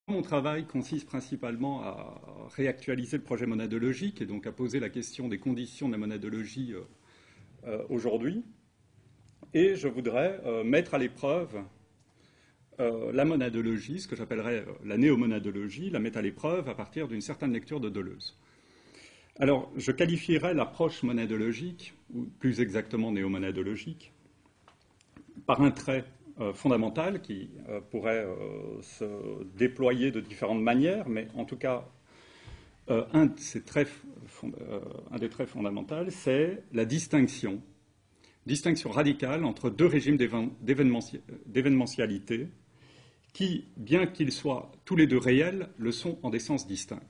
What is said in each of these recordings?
Mon travail consiste principalement à réactualiser le projet monadologique et donc à poser la question des conditions de la monadologie aujourd'hui. Et je voudrais mettre à l'épreuve la monadologie, ce que j'appellerais la néomonadologie, la mettre à l'épreuve à partir d'une certaine lecture de Deleuze. Alors, je qualifierais l'approche monadologique, ou plus exactement néomonadologique, par un trait fondamental qui pourrait se déployer de différentes manières, mais en tout cas, un des traits fondamentaux, c'est la distinction radicale entre deux régimes d'événementialité qui, bien qu'ils soient tous les deux réels, le sont en des sens distincts.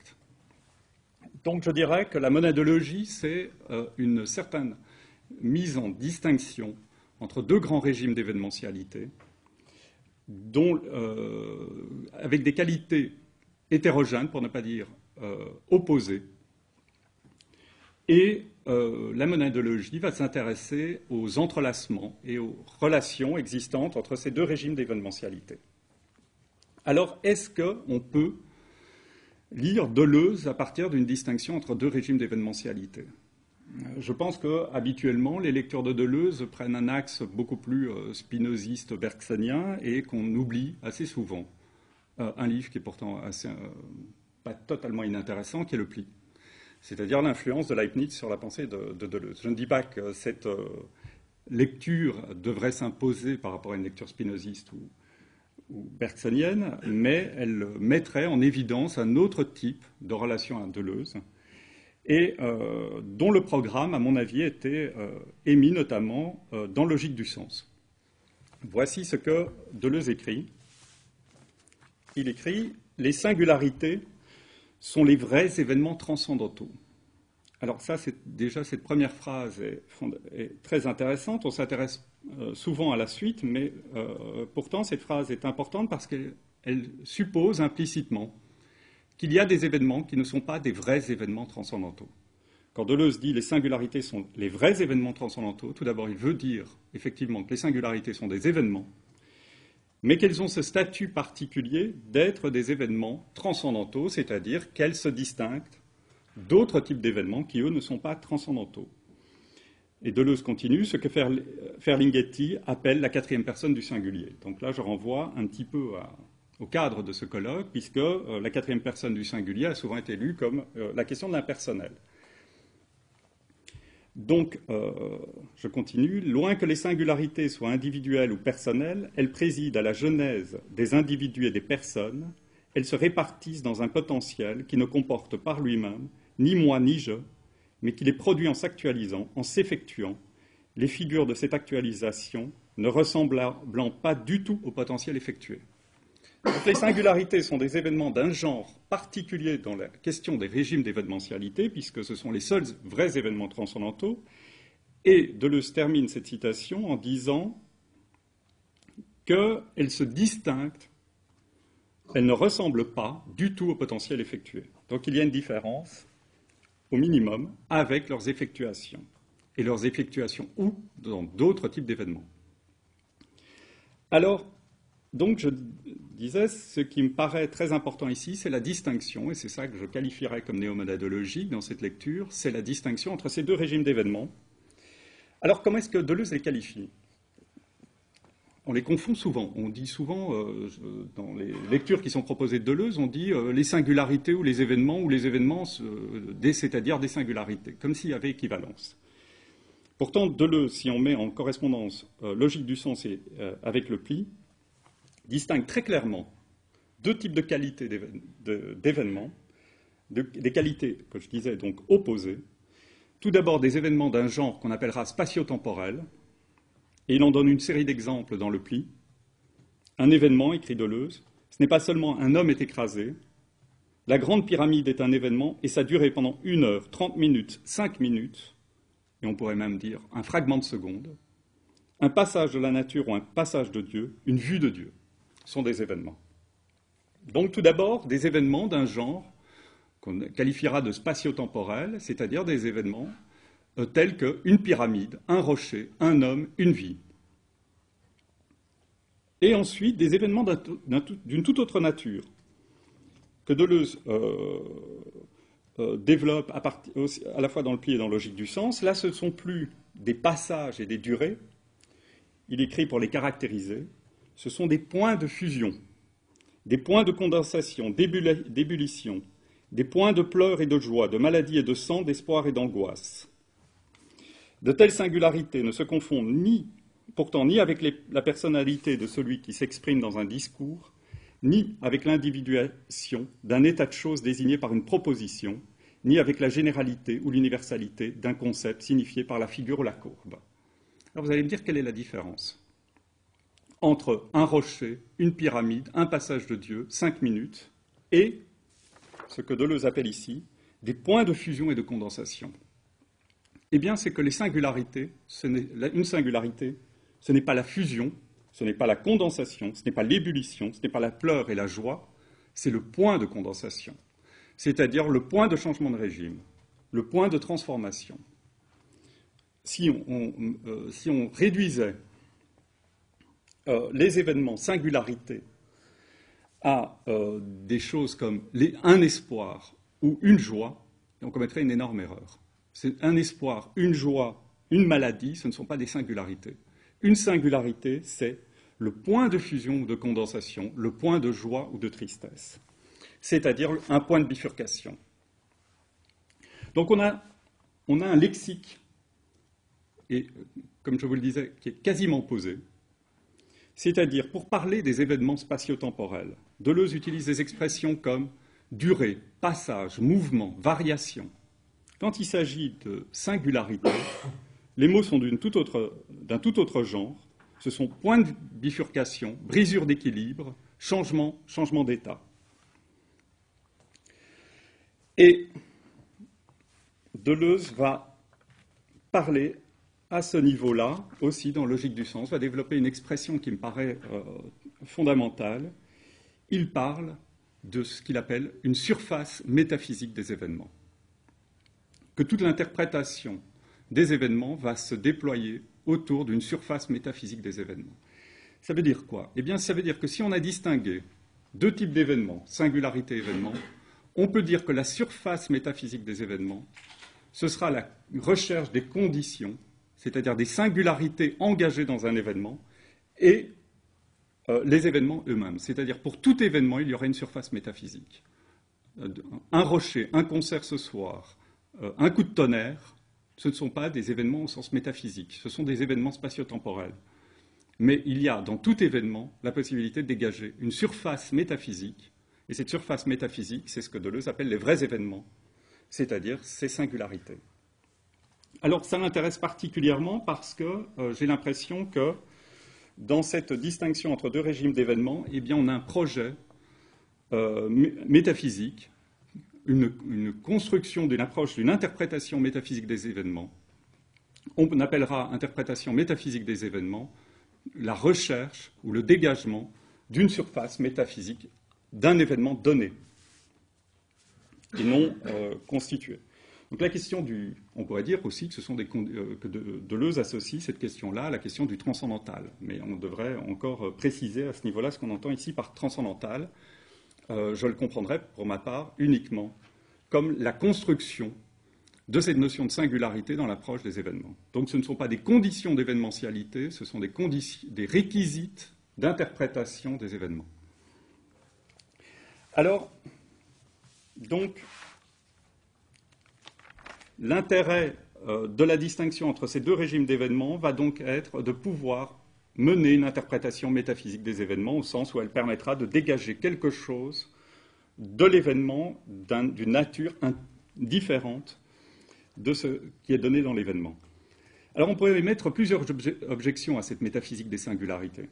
Donc je dirais que la monadologie, c'est une certaine mise en distinction entre deux grands régimes d'événementialité, avec des qualités hétérogènes, pour ne pas dire opposées. Et la monadologie va s'intéresser aux entrelacements et aux relations existantes entre ces deux régimes d'événementialité. Alors, est-ce qu'on peut lire Deleuze à partir d'une distinction entre deux régimes d'événementialité ? Je pense qu'habituellement, les lectures de Deleuze prennent un axe beaucoup plus spinoziste, bergsonien, et qu'on oublie assez souvent. Un livre qui est pourtant pas totalement inintéressant, qui est Le Pli, c'est-à-dire l'influence de Leibniz sur la pensée de Deleuze. Je ne dis pas que cette lecture devrait s'imposer par rapport à une lecture spinoziste ou bergsonienne, mais elle mettrait en évidence un autre type de relation à Deleuze, et dont le programme, à mon avis, était émis notamment dans Logique du sens. Voici ce que Deleuze écrit. Il écrit « Les singularités sont les vrais événements transcendantaux ». Alors ça, déjà, cette première phrase est très intéressante. On s'intéresse souvent à la suite, mais pourtant, cette phrase est importante parce qu'elle suppose implicitement qu'il y a des événements qui ne sont pas des vrais événements transcendantaux. Quand Deleuze dit « les singularités sont les vrais événements transcendantaux », tout d'abord, il veut dire effectivement que les singularités sont des événements, mais qu'elles ont ce statut particulier d'être des événements transcendantaux, c'est-à-dire qu'elles se distinguent d'autres types d'événements qui, eux, ne sont pas transcendantaux. Et Deleuze continue, ce que Ferlinghetti appelle la quatrième personne du singulier. Donc là, je renvoie un petit peu au cadre de ce colloque, puisque la quatrième personne du singulier a souvent été lue comme la question de l'impersonnel. Donc, je continue. Loin que les singularités soient individuelles ou personnelles, elles président à la genèse des individus et des personnes. Elles se répartissent dans un potentiel qui ne comporte par lui-même ni moi ni je, mais qui les produit en s'actualisant, en s'effectuant, les figures de cette actualisation ne ressemblant pas du tout au potentiel effectué. Donc, les singularités sont des événements d'un genre particulier dans la question des régimes d'événementialité, puisque ce sont les seuls vrais événements transcendantaux. Et Deleuze termine cette citation en disant qu'elles se distinguent, elles ne ressemblent pas du tout au potentiel effectué. Donc il y a une différence, au minimum, avec leurs effectuations. Et leurs effectuations où ? Dans d'autres types d'événements. Alors, donc je disais, ce qui me paraît très important ici, c'est la distinction, et c'est ça que je qualifierais comme néomonadologique dans cette lecture, c'est la distinction entre ces deux régimes d'événements. Alors comment est-ce que Deleuze les qualifie ? On les confond souvent. On dit souvent, dans les lectures qui sont proposées de Deleuze, on dit les singularités ou les événements, c'est-à-dire des singularités, comme s'il y avait équivalence. Pourtant, Deleuze, si on met en correspondance logique du sens avec le Pli, distingue très clairement deux types de qualités d'événements, des qualités que je disais donc opposées. Tout d'abord, des événements d'un genre qu'on appellera spatio-temporel, et il en donne une série d'exemples dans le Pli. Un événement, écrit Deleuze, ce n'est pas seulement un homme est écrasé, la grande pyramide est un événement et sa durée pendant 1 heure, 30 minutes, 5 minutes, et on pourrait même dire un fragment de seconde, un passage de la nature ou un passage de Dieu, une vue de Dieu, sont des événements. Donc tout d'abord, des événements d'un genre qu'on qualifiera de spatio-temporel, c'est-à-dire des événements tels qu'une pyramide, un rocher, un homme, une vie. Et ensuite, des événements d'une toute autre nature, que Deleuze développe à la fois dans le pli et dans la logique du sens, là, ce ne sont plus des passages et des durées. Il écrit pour les caractériser. Ce sont des points de fusion, des points de condensation, d'ébullition, des points de pleurs et de joie, de maladie et de sang, d'espoir et d'angoisse. De telles singularités ne se confondent pourtant ni avec la personnalité de celui qui s'exprime dans un discours, ni avec l'individuation d'un état de choses désigné par une proposition, ni avec la généralité ou l'universalité d'un concept signifié par la figure ou la courbe. Alors vous allez me dire quelle est la différence entre un rocher, une pyramide, un passage de Dieu, 5 minutes, et ce que Deleuze appelle ici des points de fusion et de condensation. Eh bien, c'est que les singularités, une singularité, ce n'est pas la fusion, ce n'est pas la condensation, ce n'est pas l'ébullition, ce n'est pas la pleure et la joie, c'est le point de condensation, c'est-à-dire le point de changement de régime, le point de transformation. Si on réduisait les événements singularités à des choses comme un espoir ou une joie, on commettrait une énorme erreur. C'est un espoir, une joie, une maladie, ce ne sont pas des singularités. Une singularité, c'est le point de fusion ou de condensation, le point de joie ou de tristesse, c'est-à-dire un point de bifurcation. Donc on a un lexique, et comme je vous le disais, qui est quasiment posé, c'est-à-dire pour parler des événements spatio-temporels, Deleuze utilise des expressions comme durée, passage, mouvement, variation. Quand il s'agit de singularité, les mots sont d'un tout autre genre. Ce sont point de bifurcation, brisure d'équilibre, changement d'état. Et Deleuze va parler à ce niveau-là, aussi dans Logique du sens, va développer une expression qui me paraît fondamentale. Il parle de ce qu'il appelle une surface métaphysique des événements. Que toute l'interprétation des événements va se déployer autour d'une surface métaphysique des événements. Ça veut dire quoi? Eh bien, ça veut dire que si on a distingué deux types d'événements, singularité et événement, on peut dire que la surface métaphysique des événements, ce sera la recherche des conditions, c'est-à-dire des singularités engagées dans un événement, et les événements eux-mêmes. C'est-à-dire pour tout événement, il y aurait une surface métaphysique. Un rocher, un concert ce soir, un coup de tonnerre, ce ne sont pas des événements au sens métaphysique, ce sont des événements spatio-temporels. Mais il y a dans tout événement la possibilité de dégager une surface métaphysique, et cette surface métaphysique, c'est ce que Deleuze appelle les vrais événements, c'est-à-dire ces singularités. Alors ça m'intéresse particulièrement parce que j'ai l'impression que dans cette distinction entre deux régimes d'événements, eh bien, on a un projet métaphysique, une construction d'une approche, d'une interprétation métaphysique des événements. On appellera interprétation métaphysique des événements la recherche ou le dégagement d'une surface métaphysique d'un événement donné et non constitué. Donc la question on pourrait dire aussi que ce sont que Deleuze associe cette question-là à la question du transcendantal. Mais on devrait encore préciser à ce niveau-là ce qu'on entend ici par transcendantal. Je le comprendrai pour ma part uniquement comme la construction de cette notion de singularité dans l'approche des événements. Donc ce ne sont pas des conditions d'événementialité, ce sont des réquisites d'interprétation des événements. Alors, donc, l'intérêt de la distinction entre ces deux régimes d'événements va donc être de pouvoir mener une interprétation métaphysique des événements au sens où elle permettra de dégager quelque chose de l'événement d'une nature différente de ce qui est donné dans l'événement. Alors on pourrait émettre plusieurs objections à cette métaphysique des singularités.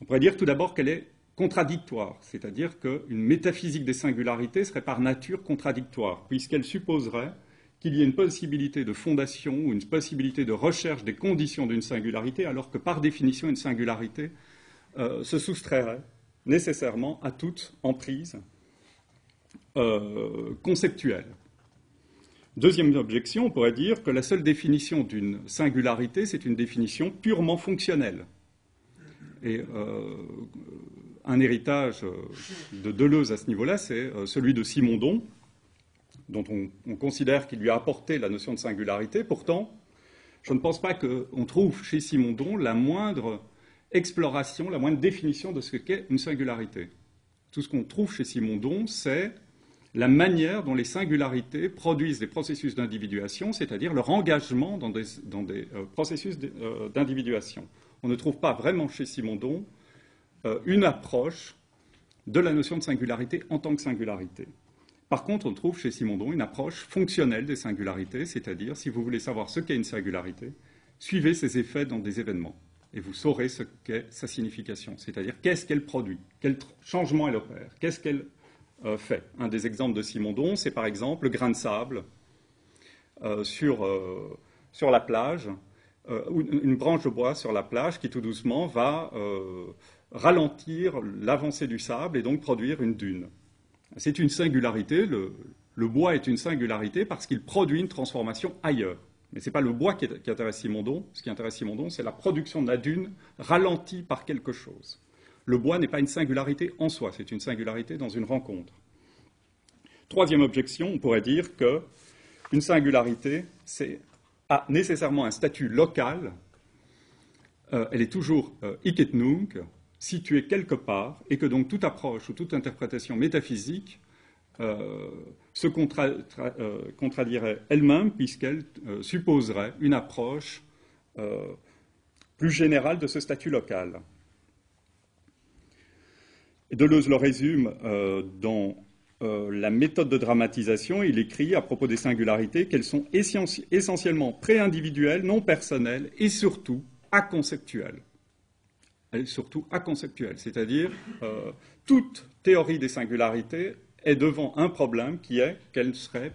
On pourrait dire tout d'abord qu'elle est contradictoire, c'est-à-dire qu'une métaphysique des singularités serait par nature contradictoire, puisqu'elle supposerait qu'il y ait une possibilité de fondation ou une possibilité de recherche des conditions d'une singularité, alors que par définition, une singularité se soustrairait nécessairement à toute emprise conceptuelle. Deuxième objection, on pourrait dire que la seule définition d'une singularité, c'est une définition purement fonctionnelle. Et un héritage de Deleuze à ce niveau-là, c'est celui de Simondon, dont on considère qu'il lui a apporté la notion de singularité. Pourtant, je ne pense pas qu'on trouve chez Simondon la moindre exploration, la moindre définition de ce qu'est une singularité. Tout ce qu'on trouve chez Simondon, c'est la manière dont les singularités produisent des processus d'individuation, c'est-à-dire leur engagement dans des processus d'individuation. On ne trouve pas vraiment chez Simondon une approche de la notion de singularité en tant que singularité. Par contre, on trouve chez Simondon une approche fonctionnelle des singularités, c'est-à-dire, si vous voulez savoir ce qu'est une singularité, suivez ses effets dans des événements, et vous saurez ce qu'est sa signification, c'est-à-dire qu'est-ce qu'elle produit, quel changement elle opère, qu'est-ce qu'elle fait. Un des exemples de Simondon, c'est par exemple le grain de sable sur la plage, ou une branche de bois sur la plage qui tout doucement va ralentir l'avancée du sable et donc produire une dune. C'est une singularité, le bois est une singularité parce qu'il produit une transformation ailleurs. Mais ce n'est pas le bois qui intéresse Simondon, ce qui intéresse Simondon, c'est la production de la dune ralentie par quelque chose. Le bois n'est pas une singularité en soi, c'est une singularité dans une rencontre. Troisième objection, on pourrait dire qu'une singularité a nécessairement un statut local, elle est toujours hic et nunc, située quelque part, et que donc toute approche ou toute interprétation métaphysique se contradierait elle-même, puisqu'elle supposerait une approche plus générale de ce statut local. Deleuze le résume dans la méthode de dramatisation. Il écrit à propos des singularités qu'elles sont essentiellement pré-individuelles, non personnelles et surtout aconceptuelles. C'est-à-dire toute théorie des singularités est devant un problème qui est qu'elle serait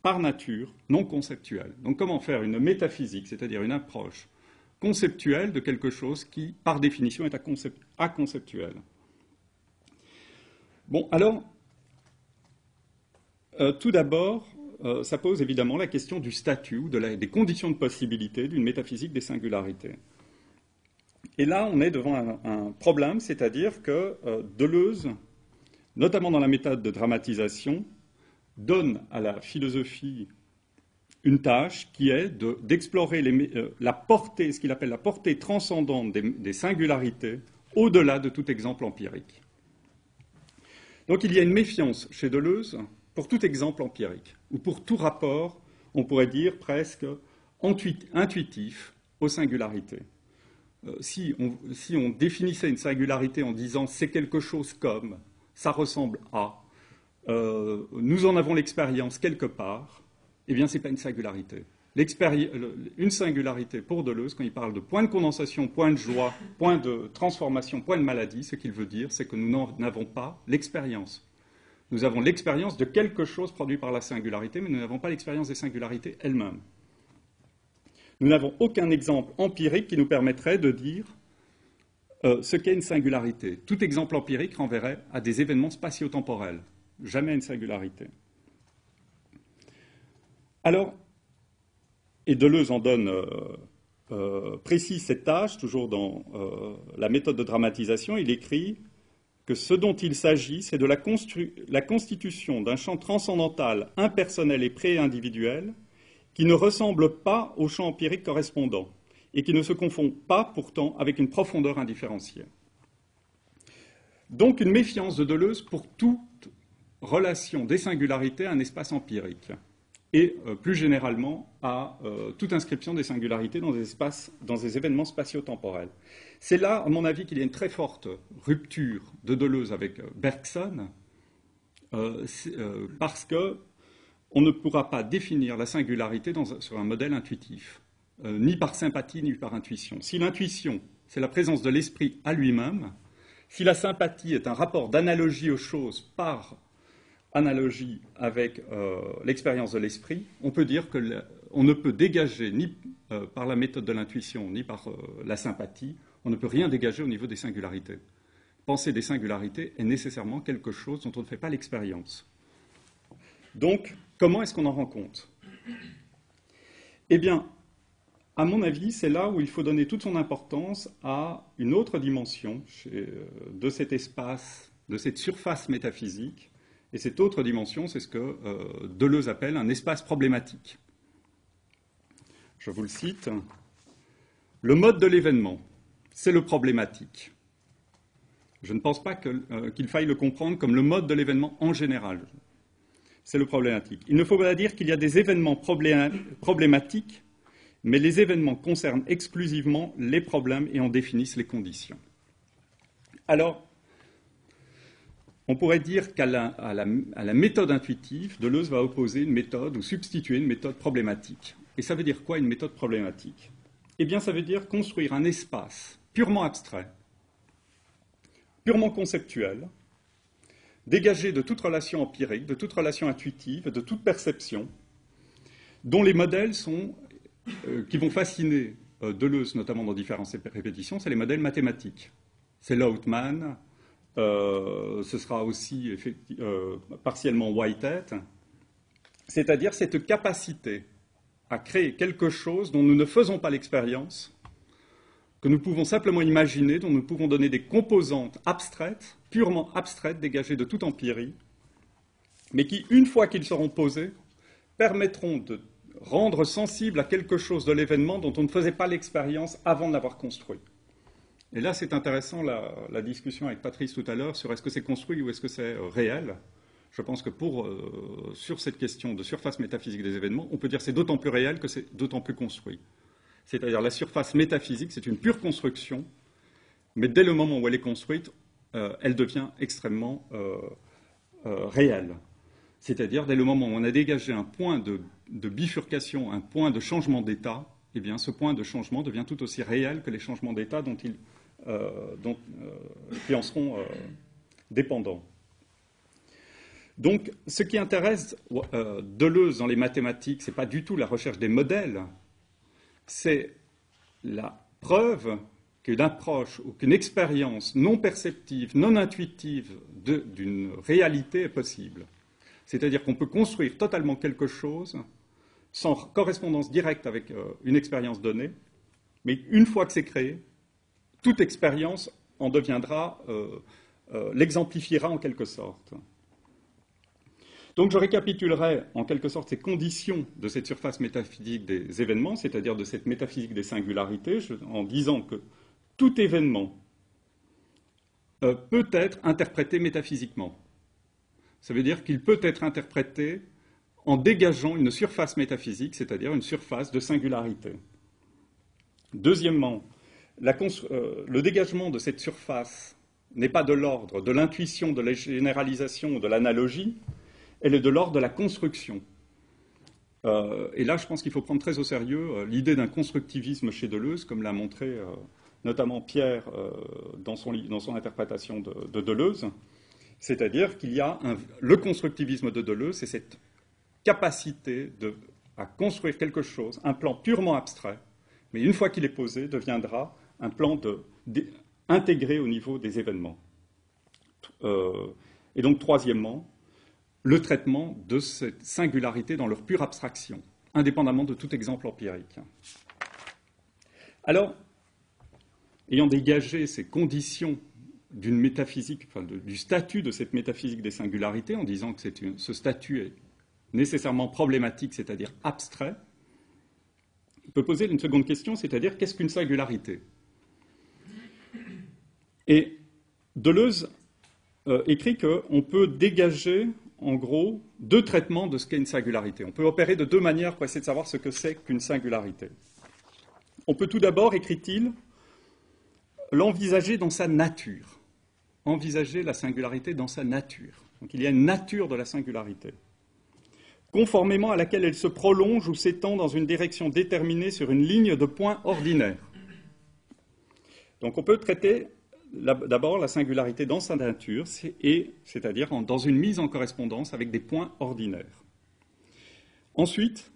par nature non conceptuelle. Donc comment faire une métaphysique, c'est-à-dire une approche conceptuelle de quelque chose qui, par définition, est aconceptuel. Bon, alors, tout d'abord, ça pose évidemment la question du statut, des conditions de possibilité d'une métaphysique des singularités. Et là, on est devant un problème, c'est-à-dire que Deleuze, notamment dans la méthode de dramatisation, donne à la philosophie une tâche qui est d'explorer la portée, ce qu'il appelle la portée transcendante des singularités, au-delà de tout exemple empirique. Donc il y a une méfiance chez Deleuze pour tout exemple empirique, ou pour tout rapport, on pourrait dire presque intuitif aux singularités. Si on définissait une singularité en disant c'est quelque chose comme, ça ressemble à, nous en avons l'expérience quelque part, eh bien ce n'est pas une singularité. Une singularité pour Deleuze, quand il parle de point de condensation, point de joie, point de transformation, point de maladie, ce qu'il veut dire, c'est que nous n'en avons pas l'expérience. Nous avons l'expérience de quelque chose produit par la singularité, mais nous n'avons pas l'expérience des singularités elles-mêmes. Nous n'avons aucun exemple empirique qui nous permettrait de dire ce qu'est une singularité. Tout exemple empirique renverrait à des événements spatio-temporels, jamais une singularité. Alors, et Deleuze en donne, précise cette tâche, toujours dans la méthode de dramatisation, il écrit que ce dont il s'agit, c'est de la constitution d'un champ transcendantal, impersonnel et pré-individuel, qui ne ressemble pas au champ empirique correspondant, et qui ne se confond pas, pourtant, avec une profondeur indifférenciée. Donc une méfiance de Deleuze pour toute relation des singularités à un espace empirique, et plus généralement à toute inscription des singularités dans des événements spatio-temporels. C'est là, à mon avis, qu'il y a une très forte rupture de Deleuze avec Bergson, parce qu'on ne pourra pas définir la singularité sur un modèle intuitif, ni par sympathie, ni par intuition. Si l'intuition, c'est la présence de l'esprit à lui-même, si la sympathie est un rapport d'analogie aux choses par analogie avec l'expérience de l'esprit, on peut dire qu'on ne peut dégager ni par la méthode de l'intuition, ni par la sympathie, on ne peut rien dégager au niveau des singularités. Penser des singularités est nécessairement quelque chose dont on ne fait pas l'expérience. Donc, comment est-ce qu'on en rend compte ? Eh bien, à mon avis, c'est là où il faut donner toute son importance à une autre dimension de cet espace, de cette surface métaphysique. Et cette autre dimension, c'est ce que Deleuze appelle un espace problématique. Je vous le cite. Le mode de l'événement, c'est le problématique. Je ne pense pas qu'il faille le comprendre comme le mode de l'événement en général. C'est le problématique. Il ne faut pas dire qu'il y a des événements problématiques, mais les événements concernent exclusivement les problèmes et en définissent les conditions. Alors, on pourrait dire qu'à la méthode intuitive, Deleuze va opposer une méthode ou substituer une méthode problématique. Et ça veut dire quoi, une méthode problématique? Eh bien, ça veut dire construire un espace purement abstrait, purement conceptuel, dégagé de toute relation empirique, de toute relation intuitive, de toute perception, dont les modèles qui vont fasciner Deleuze, notamment dans différentes répétitions, c'est les modèles mathématiques. C'est Lautmann, ce sera aussi partiellement Whitehead, c'est-à-dire cette capacité à créer quelque chose dont nous ne faisons pas l'expérience, que nous pouvons simplement imaginer, dont nous pouvons donner des composantes abstraites, purement abstraites, dégagées de toute empirie, mais qui, une fois qu'ils seront posés, permettront de rendre sensible à quelque chose de l'événement dont on ne faisait pas l'expérience avant de l'avoir construit. Et là, c'est intéressant, la discussion avec Patrice tout à l'heure sur est-ce que c'est construit ou est-ce que c'est réel. Je pense que sur cette question de surface métaphysique des événements, on peut dire que c'est d'autant plus réel que c'est d'autant plus construit. C'est-à-dire la surface métaphysique, c'est une pure construction, mais dès le moment où elle est construite, elle devient extrêmement réelle. C'est-à-dire dès le moment où on a dégagé un point de bifurcation, un point de changement d'état, eh bien ce point de changement devient tout aussi réel que les changements d'état qui en seront dépendants. Donc, ce qui intéresse Deleuze dans les mathématiques, ce n'est pas du tout la recherche des modèles, c'est la preuve qu'une approche ou qu'une expérience non perceptive, non intuitive d'une réalité est possible. C'est-à-dire qu'on peut construire totalement quelque chose sans correspondance directe avec une expérience donnée, mais une fois que c'est créé, toute expérience en deviendra, l'exemplifiera en quelque sorte. Donc je récapitulerai en quelque sorte ces conditions de cette surface métaphysique des événements, c'est-à-dire de cette métaphysique des singularités, en disant que tout événement peut être interprété métaphysiquement. Ça veut dire qu'il peut être interprété en dégageant une surface métaphysique, c'est-à-dire une surface de singularité. Deuxièmement, le dégagement de cette surface n'est pas de l'ordre de l'intuition, de la généralisation ou de l'analogie, elle est de l'ordre de la construction. Et là, je pense qu'il faut prendre très au sérieux l'idée d'un constructivisme chez Deleuze, comme l'a montré notamment Pierre dans son interprétation de Deleuze. C'est-à-dire qu'il y a le constructivisme de Deleuze, c'est cette capacité à construire quelque chose, un plan purement abstrait, mais une fois qu'il est posé, deviendra un plan intégré au niveau des événements. Et donc, troisièmement, le traitement de cette singularité dans leur pure abstraction, indépendamment de tout exemple empirique. Alors, ayant dégagé ces conditions d'une métaphysique, du statut de cette métaphysique des singularités, en disant que ce statut est nécessairement problématique, c'est-à-dire abstrait, on peut poser une seconde question, c'est-à-dire qu'est-ce qu'une singularité? Et Deleuze écrit qu'on peut dégager, en gros, deux traitements de ce qu'est une singularité. On peut opérer de deux manières pour essayer de savoir ce que c'est qu'une singularité. On peut tout d'abord, écrit-il, l'envisager dans sa nature. Envisager la singularité dans sa nature. Donc il y a une nature de la singularité, conformément à laquelle elle se prolonge ou s'étend dans une direction déterminée sur une ligne de points ordinaires. Donc on peut traiter d'abord la singularité dans sa nature, c'est-à-dire dans une mise en correspondance avec des points ordinaires. Ensuite,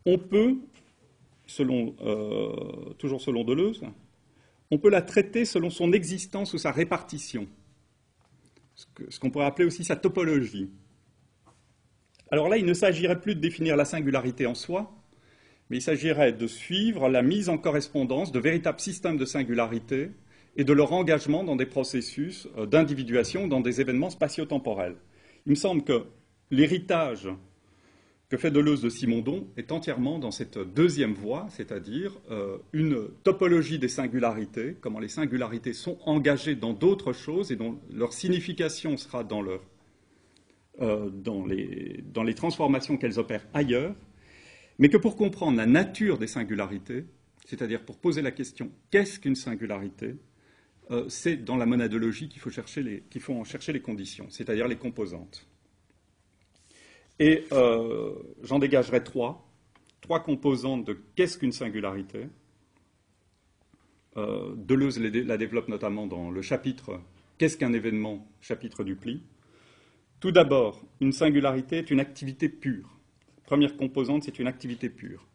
on peut, toujours selon Deleuze, on peut la traiter selon son existence ou sa répartition, ce qu'on pourrait appeler aussi sa topologie. Alors là, il ne s'agirait plus de définir la singularité en soi, mais il s'agirait de suivre la mise en correspondance de véritables systèmes de singularité et de leur engagement dans des processus d'individuation, dans des événements spatio-temporels. Il me semble que l'héritage que fait Deleuze de Simondon est entièrement dans cette deuxième voie, c'est-à-dire une topologie des singularités, comment les singularités sont engagées dans d'autres choses et dont leur signification sera dans les transformations qu'elles opèrent ailleurs, mais que pour comprendre la nature des singularités, c'est-à-dire pour poser la question « qu'est-ce qu'une singularité ?», c'est dans la monadologie qu'il faut en chercher les conditions, c'est-à-dire les composantes. Et j'en dégagerai trois composantes de qu'est-ce qu'une singularité. Deleuze la développe notamment dans le chapitre « Qu'est-ce qu'un événement ?», chapitre du pli. Tout d'abord, une singularité est une activité pure. Première composante, c'est une activité pure.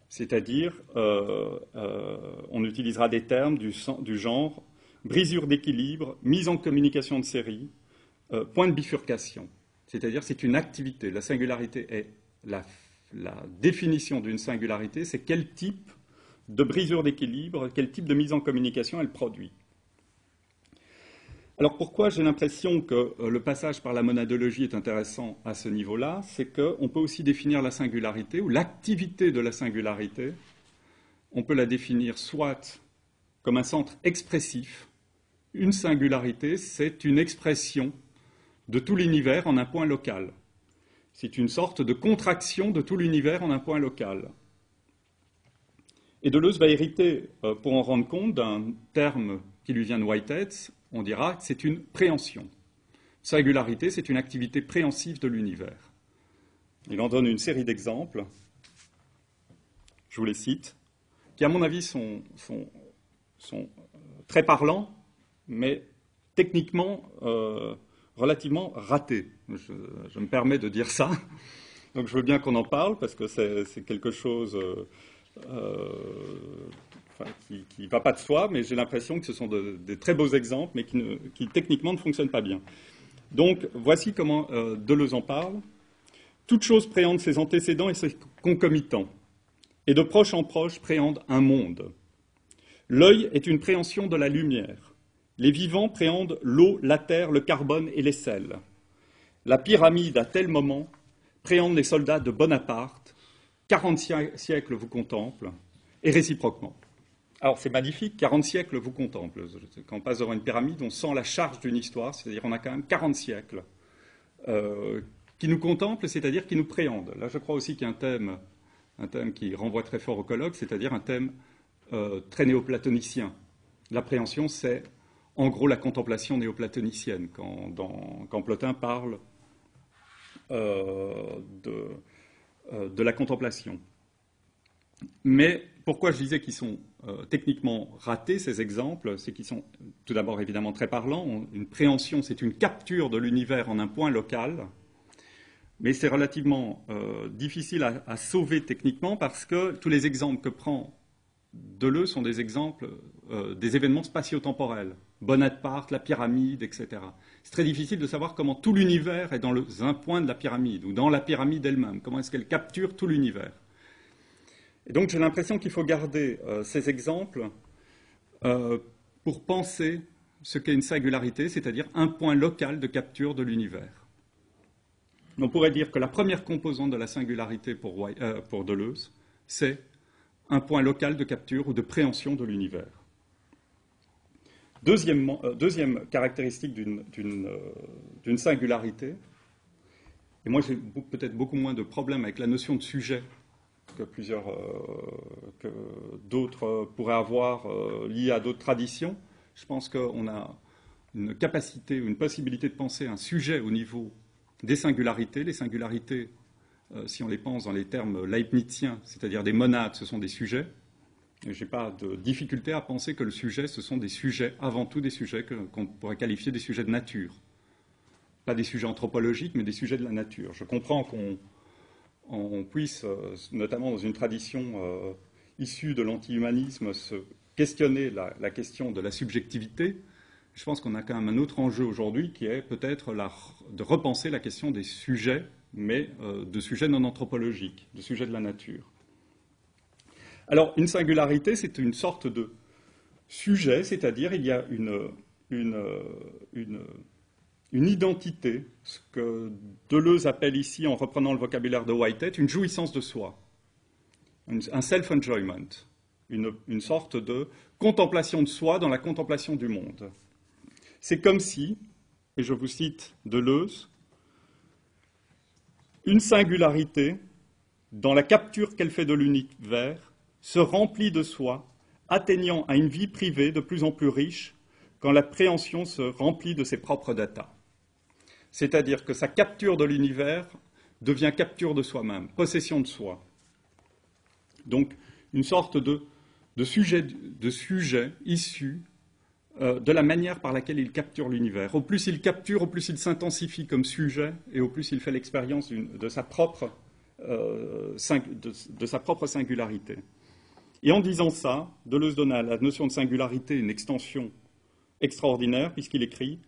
C'est-à-dire, on utilisera des termes du genre brisure d'équilibre, mise en communication de série, point de bifurcation. C'est-à-dire, c'est une activité. La singularité est la définition d'une singularité, c'est quel type de brisure d'équilibre, quel type de mise en communication elle produit. Alors pourquoi j'ai l'impression que le passage par la monadologie est intéressant à ce niveau-là, c'est qu'on peut aussi définir la singularité ou l'activité de la singularité. On peut la définir soit comme un centre expressif. Une singularité, c'est une expression de tout l'univers en un point local. C'est une sorte de contraction de tout l'univers en un point local. Et Deleuze va hériter, pour en rendre compte, d'un terme qui lui vient de Whitehead. On dira que c'est une préhension. Singularité, c'est une activité préhensive de l'univers. Il en donne une série d'exemples, je vous les cite, qui à mon avis sont très parlants, mais techniquement relativement ratés. Je me permets de dire ça. Donc je veux bien qu'on en parle, parce que c'est quelque chose qui ne va pas de soi, mais j'ai l'impression que ce sont des très beaux exemples, mais qui techniquement ne fonctionnent pas bien. Donc, voici comment Deleuze en parle. Toute chose préhende ses antécédents et ses concomitants, et de proche en proche préhende un monde. L'œil est une préhension de la lumière. Les vivants préhendent l'eau, la terre, le carbone et les sels. La pyramide, à tel moment, préhende les soldats de Bonaparte. 40 siècles vous contemplent, et réciproquement. Alors c'est magnifique, 40 siècles vous contemplent. Quand on passe devant une pyramide, on sent la charge d'une histoire, c'est-à-dire on a quand même 40 siècles qui nous contemplent, c'est-à-dire qui nous préhendent. Là je crois aussi qu'il y a un thème qui renvoie très fort au colloque, c'est-à-dire un thème très néoplatonicien. L'appréhension, c'est en gros la contemplation néoplatonicienne, quand Plotin parle de la contemplation. Mais pourquoi je disais qu'ils sont techniquement ratés, ces exemples, c'est qu'ils sont tout d'abord évidemment très parlants. Une préhension, c'est une capture de l'univers en un point local, mais c'est relativement difficile à sauver techniquement parce que tous les exemples que prend Deleuze sont des exemples des événements spatio-temporels. Bonaparte, la pyramide, etc. C'est très difficile de savoir comment tout l'univers est dans un point de la pyramide ou dans la pyramide elle-même. Comment est-ce qu'elle capture tout l'univers. Et donc j'ai l'impression qu'il faut garder ces exemples pour penser ce qu'est une singularité, c'est-à-dire un point local de capture de l'univers. On pourrait dire que la première composante de la singularité pour Deleuze, c'est un point local de capture ou de préhension de l'univers. Deuxième caractéristique d'une singularité, et moi j'ai peut-être beaucoup moins de problèmes avec la notion de sujet que d'autres pourraient avoir liés à d'autres traditions. Je pense qu'on a une capacité ou une possibilité de penser un sujet au niveau des singularités. Les singularités, si on les pense dans les termes leibniziens, c'est-à-dire des monades, ce sont des sujets. Je n'ai pas de difficulté à penser que le sujet, ce sont des sujets, avant tout des sujets qu'on pourrait qualifier des sujets de nature. Pas des sujets anthropologiques, mais des sujets de la nature. Je comprends qu'on puisse, notamment dans une tradition issue de l'anti-humanisme, se questionner la question de la subjectivité. Je pense qu'on a quand même un autre enjeu aujourd'hui qui est peut-être de repenser la question des sujets, mais de sujets non anthropologiques, de sujets de la nature. Alors, une singularité, c'est une sorte de sujet, c'est-à-dire il y a une identité, ce que Deleuze appelle ici, en reprenant le vocabulaire de Whitehead, une jouissance de soi, un self-enjoyment, une sorte de contemplation de soi dans la contemplation du monde. C'est comme si, et je vous cite Deleuze, une singularité, dans la capture qu'elle fait de l'univers, se remplit de soi, atteignant à une vie privée de plus en plus riche quand l'appréhension se remplit de ses propres datas. C'est-à-dire que sa capture de l'univers devient capture de soi-même, possession de soi. Donc, une sorte de sujet issu de la manière par laquelle il capture l'univers. Au plus il capture, au plus il s'intensifie comme sujet, et au plus il fait l'expérience de sa propre singularité. Et en disant ça, Deleuze donne à la notion de singularité une extension extraordinaire, puisqu'il écrit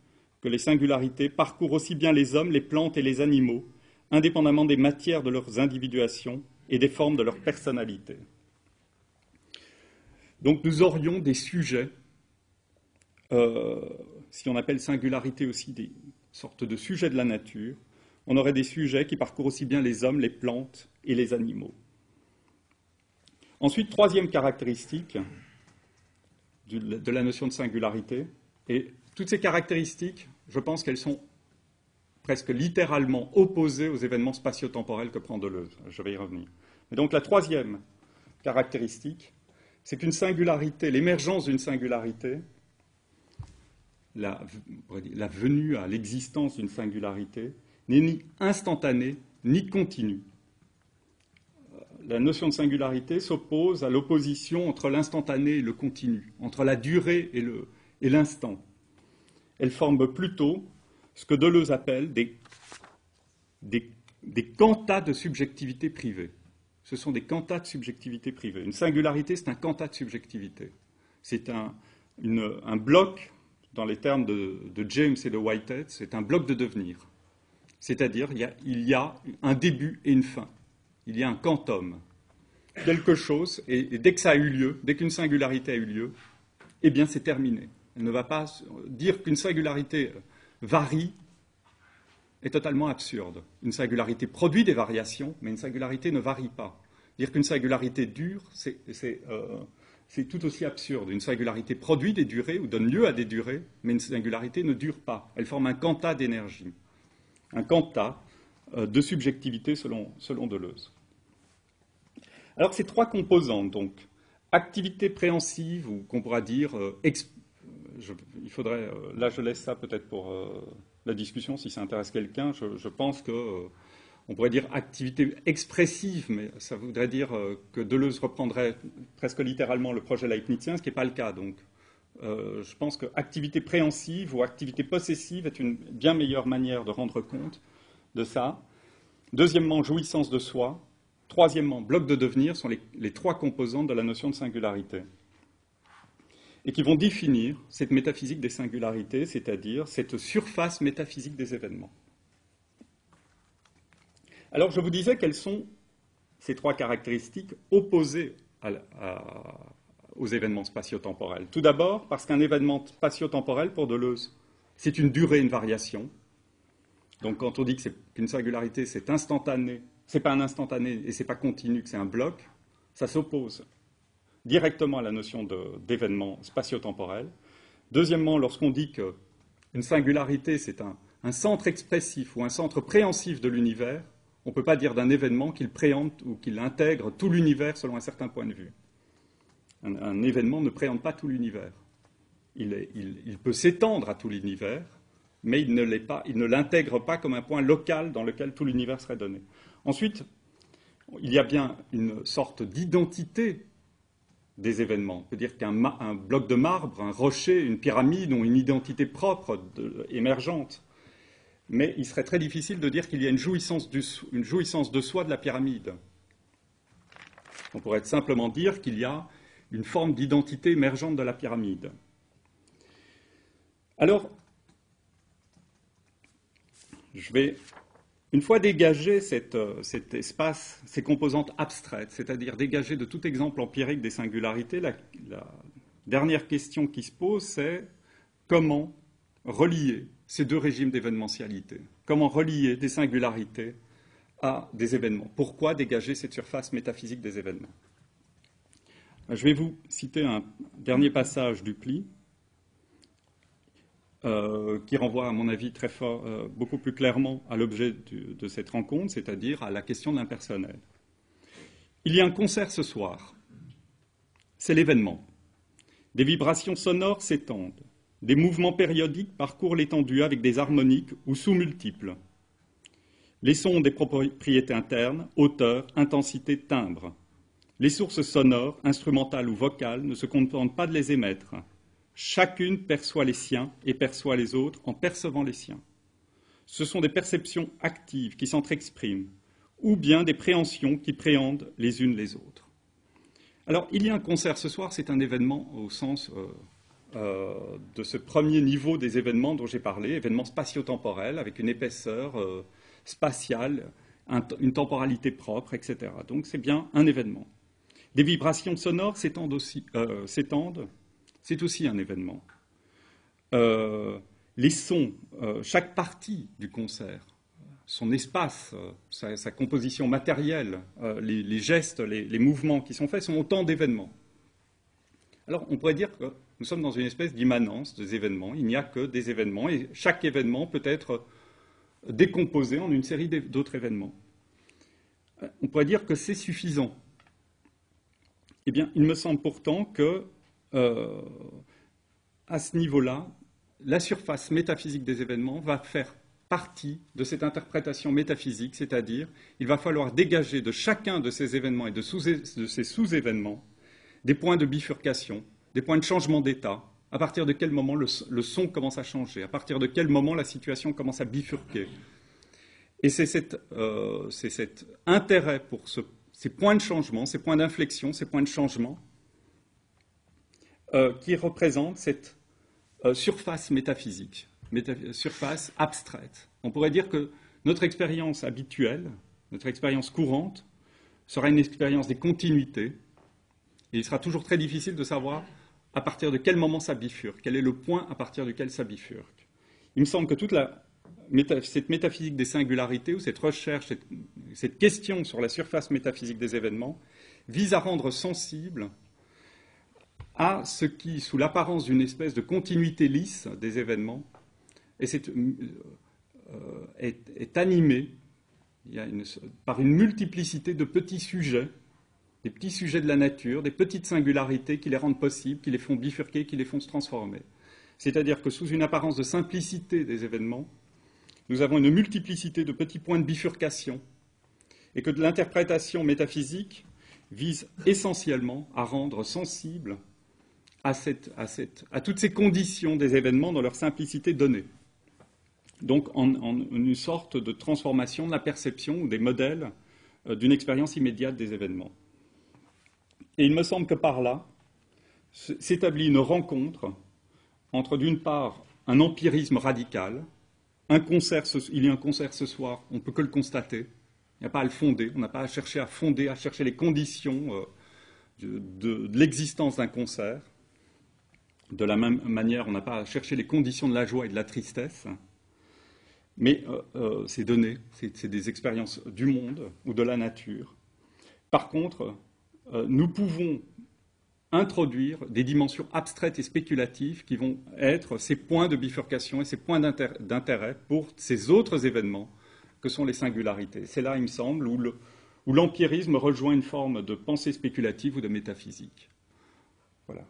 que les singularités parcourent aussi bien les hommes, les plantes et les animaux, indépendamment des matières de leurs individuations et des formes de leur personnalité. Donc nous aurions des sujets, si on appelle singularité aussi des sortes de sujets de la nature, on aurait des sujets qui parcourent aussi bien les hommes, les plantes et les animaux. Ensuite, troisième caractéristique de la notion de singularité, et toutes ces caractéristiques, je pense qu'elles sont presque littéralement opposées aux événements spatio-temporels que prend Deleuze. Je vais y revenir. Mais donc la troisième caractéristique, c'est qu'une singularité, l'émergence d'une singularité, la venue à l'existence d'une singularité, n'est ni instantanée ni continue. La notion de singularité s'oppose à l'opposition entre l'instantané et le continu, entre la durée et l'instant. Elle forme plutôt ce que Deleuze appelle des quantas de subjectivité privée. Ce sont des quantas de subjectivité privée. Une singularité, c'est un quantas de subjectivité. C'est un bloc, dans les termes de James et de Whitehead, c'est un bloc de devenir. C'est-à-dire, il y a un début et une fin. Il y a un quantum. Quelque chose, et dès que ça a eu lieu, dès qu'une singularité a eu lieu, eh bien c'est terminé. Elle ne va pas dire qu'une singularité varie est totalement absurde. Une singularité produit des variations, mais une singularité ne varie pas. Dire qu'une singularité dure, c'est tout aussi absurde. Une singularité produit des durées ou donne lieu à des durées, mais une singularité ne dure pas. Elle forme un quanta d'énergie, un quanta de subjectivité selon Deleuze. Alors ces trois composantes, donc, activité préhensive, ou qu'on pourra dire, il faudrait, là je laisse ça peut-être pour la discussion si ça intéresse quelqu'un, je pense qu'on pourrait dire activité expressive, mais ça voudrait dire que Deleuze reprendrait presque littéralement le projet leibnizien, ce qui n'est pas le cas. Donc je pense que activité préhensive ou activité possessive est une bien meilleure manière de rendre compte de ça. Deuxièmement, jouissance de soi. Troisièmement, bloc de devenir sont les trois composantes de la notion de singularité et qui vont définir cette métaphysique des singularités, c'est-à-dire cette surface métaphysique des événements. Alors, je vous disais quelles sont ces trois caractéristiques opposées aux événements spatio-temporels. Tout d'abord, parce qu'un événement spatio-temporel, pour Deleuze, c'est une durée, une variation. Donc, quand on dit qu'une singularité, c'est instantané, c'est pas un instantané et c'est pas continu, que c'est un bloc, ça s'oppose directement à la notion d'événement spatio-temporel. Deuxièmement, lorsqu'on dit qu'une singularité, c'est un centre expressif ou un centre préhensif de l'univers, on ne peut pas dire d'un événement qu'il préempte ou qu'il intègre tout l'univers selon un certain point de vue. Un événement ne préempte pas tout l'univers. Il peut s'étendre à tout l'univers, mais il ne l'intègre pas comme un point local dans lequel tout l'univers serait donné. Ensuite, il y a bien une sorte d'identité des événements. On peut dire qu'un bloc de marbre, un rocher, une pyramide ont une identité propre, émergente. Mais il serait très difficile de dire qu'il y a une jouissance de soi de la pyramide. On pourrait simplement dire qu'il y a une forme d'identité émergente de la pyramide. Alors, Une fois dégagé cet espace, ces composantes abstraites, c'est-à-dire dégagé de tout exemple empirique des singularités, la dernière question qui se pose, c'est comment relier ces deux régimes d'événementialité? Comment relier des singularités à des événements? Pourquoi dégager cette surface métaphysique des événements? Je vais vous citer un dernier passage du pli qui renvoie, à mon avis, très fort, beaucoup plus clairement à l'objet de cette rencontre, c'est-à-dire à la question de l'impersonnel. Il y a un concert ce soir. C'est l'événement. Des vibrations sonores s'étendent. Des mouvements périodiques parcourent l'étendue avec des harmoniques ou sous-multiples. Les sons ont des propriétés internes, hauteur, intensité, timbre. Les sources sonores, instrumentales ou vocales, ne se contentent pas de les émettre. Chacune perçoit les siens et perçoit les autres en percevant les siens. Ce sont des perceptions actives qui s'entre-expriment, ou bien des préhensions qui préhendent les unes les autres. Alors, il y a un concert ce soir, c'est un événement au sens de ce premier niveau des événements dont j'ai parlé, événement spatio-temporel, avec une épaisseur spatiale, une temporalité propre, etc. Donc, c'est bien un événement. Des vibrations sonores s'étendent, c'est aussi un événement. Les sons, chaque partie du concert, son espace, sa composition matérielle, les gestes, les mouvements qui sont faits sont autant d'événements. Alors, on pourrait dire que nous sommes dans une espèce d'immanence des événements. Il n'y a que des événements et chaque événement peut être décomposé en une série d'autres événements. On pourrait dire que c'est suffisant. Eh bien, il me semble pourtant que à ce niveau-là, la surface métaphysique des événements va faire partie de cette interprétation métaphysique, c'est-à-dire il va falloir dégager de chacun de ces événements et de ces sous-événements des points de bifurcation, des points de changement d'état, à partir de quel moment le son commence à changer, à partir de quel moment la situation commence à bifurquer. Et c'est cet intérêt pour ces points de changement, ces points d'inflexion, ces points de changement, qui représente cette surface métaphysique, surface abstraite. On pourrait dire que notre expérience habituelle, notre expérience courante, sera une expérience des continuités, et il sera toujours très difficile de savoir à partir de quel moment ça bifurque, quel est le point à partir duquel ça bifurque. Il me semble que toute cette métaphysique des singularités, ou cette recherche, cette question sur la surface métaphysique des événements, vise à rendre sensible à ce qui, sous l'apparence d'une espèce de continuité lisse des événements, est animé par une multiplicité de petits sujets, des petits sujets de la nature, des petites singularités qui les rendent possibles, qui les font bifurquer, qui les font se transformer. C'est-à-dire que sous une apparence de simplicité des événements, nous avons une multiplicité de petits points de bifurcation, et que l'interprétation métaphysique vise essentiellement à rendre sensible à toutes ces conditions des événements dans leur simplicité donnée. Donc en une sorte de transformation de la perception ou des modèles d'une expérience immédiate des événements. Et il me semble que par là s'établit une rencontre entre, d'une part, un empirisme radical, il y a un concert ce soir, on ne peut que le constater, il n'y a pas à le fonder, on n'a pas à chercher à fonder, à chercher les conditions de l'existence d'un concert. De la même manière, on n'a pas à chercher les conditions de la joie et de la tristesse, mais c'est donné, c'est des expériences du monde ou de la nature. Par contre, nous pouvons introduire des dimensions abstraites et spéculatives qui vont être ces points de bifurcation et ces points d'intérêt pour ces autres événements que sont les singularités. C'est là, il me semble, où l'empirisme rejoint une forme de pensée spéculative ou de métaphysique. Voilà.